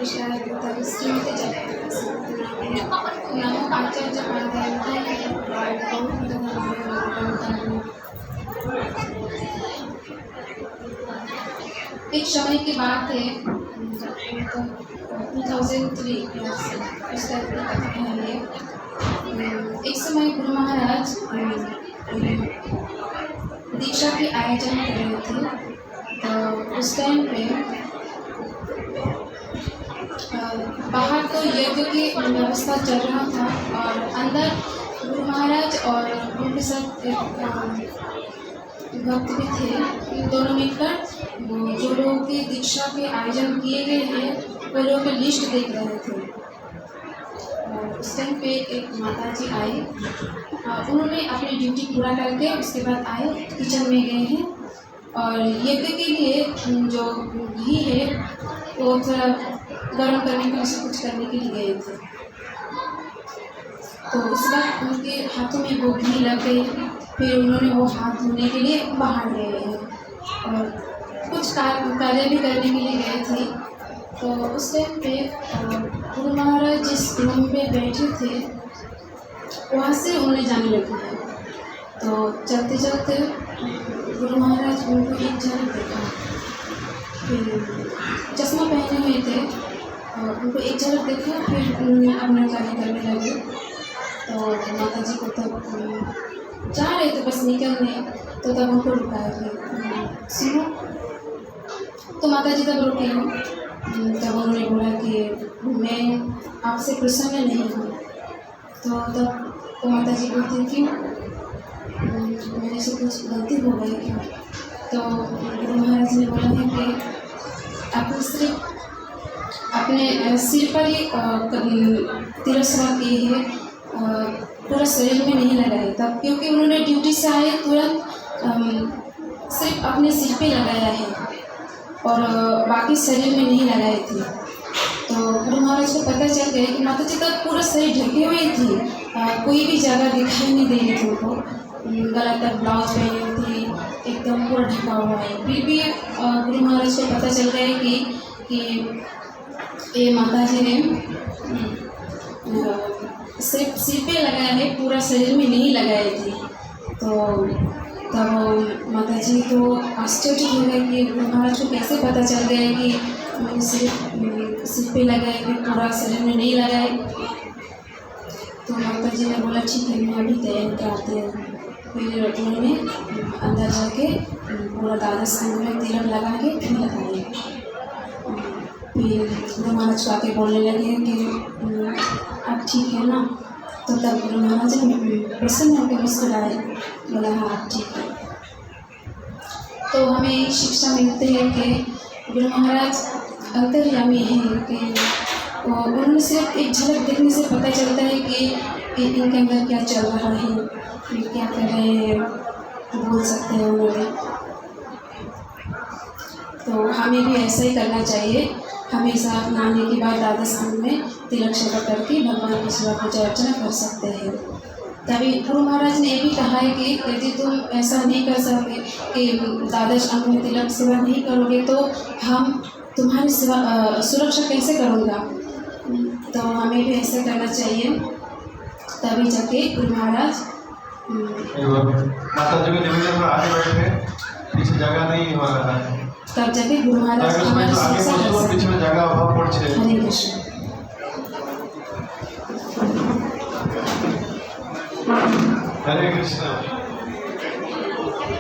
कृष्णाय श्रीमती नमो आचार्य एक समय की बात है 2003 उस टाइप की कथा है। एक समय गुरु महाराज दीक्षा की आयोजन कर रहे थे। तो उस टाइम पे बाहर तो यज्ञ की व्यवस्था चल रहा था और अंदर गुरु महाराज और उनके साथ एक भक्त भी थे। इन दोनों मिलकर जो लोगों की दीक्षा के आयोजन किए गए हैं वो लोगों की लिस्ट देख रहे थे। उस टाइम पे एक माता जी आई, उन्होंने अपनी ड्यूटी पूरा करके उसके बाद आए, किचन में गए हैं और यज्ञ के लिए जो घी है वो थोड़ा गर्म करने के लिए कुछ करने के लिए गए थे। तो उस वक्त उनके हाथों में वो घी लग गई। फिर उन्होंने वो हाथ धोने के लिए बाहर गए हैं और कुछ कार्य भी करने के लिए गए थे। तो उस टाइम पे गुरु महाराज जिस रूम में बैठे थे वहाँ से उन्हें जाने लगे हैं। तो चलते चलते गुरु महाराज उनको एक झलक देखा। फिर चश्मा पहने हुए थे और उनको एक झलक देखा। फिर उन्होंने अपना कार्य करने लगे। तो माता जी को तब जा रहे थे बस निकलने, तो तब उनको रुकाया कि सुनो। तो माता जी तब रुके हैं। तब उन्होंने बोला कि मैं आपसे प्रसन्न नहीं हूँ। तो माता जी बोलती क्यों, मेरे से कुछ गलती हो गई क्या? तो गुरु महाराज ने बोला है कि आप सिर्फ अपने सिर पर ही तिरस्कार किए हैं, पूरा शरीर में नहीं लगाए। तब क्योंकि उन्होंने ड्यूटी से आए तुरंत सिर्फ अपने सिर पे लगाया है और बाकी शरीर में नहीं लगाए थे। तो गुरु महाराज को पता चल गया कि माता जी का पूरा शरीर ढके हुए थी, कोई भी जगह दिखाई नहीं दे रही थी उनको। गला तक ब्लाउज पहनी हुई थी, एकदम पूरा ढका हुआ है। फिर भी गुरु महाराज को पता चल गया कि ये माता जी ने सिर्फ सिर पे लगाया है, पूरा शरीर में नहीं लगाए थे। तो तब माता जी तो आश्चर्य हो गए कि गुरु महाराज को कैसे पता चल गया कि मैंने सिर्फ सिर पे लगाए कि पूरा शरीर में नहीं लगाए। तो माता जी ने बोला ठीक है, मैं अभी तैयार कराते हैं। फिर उन्होंने अंदर जाके पूरा द्वादश अंग में तिलक लगा के फिर लगाए। फिर गुरु महाराज को आके बोलने लगे कि आप ठीक है ना? तो तब गुरु महाराज ने प्रसन्न होकर मुस्कुराए, बोला हाँ आप ठीक है। तो हमें शिक्षा मिलती है कि गुरु महाराज अंतर्यामी हैं कि उन्होंने सिर्फ एक झलक देखने से पता चलता है कि इनके अंदर क्या चल रहा है, क्या कर रहे हैं, बोल सकते हैं उन्होंने। तो हमें भी ऐसा ही करना चाहिए। हमेशा नहाने के बाद द्वादश अंग में तिलक शपथ करके भगवान की सेवा पूजा अर्चना कर सकते हैं। तभी गुरु महाराज ने ये भी कहा है कि यदि तुम ऐसा नहीं कर सकोगे कि द्वादश अंग में तिलक सेवा नहीं करोगे तो हम तुम्हारी सेवा सुरक्षा कैसे करूँगा। तो हमें भी ऐसा करना चाहिए, तभी जाके गुरु महाराज माता जी के आगे बैठे, पीछे जगह नहीं हो रहा है, तब जाके गुरु महाराज हमारी शिक्षा हरे कृष्ण। हरे कृष्ण।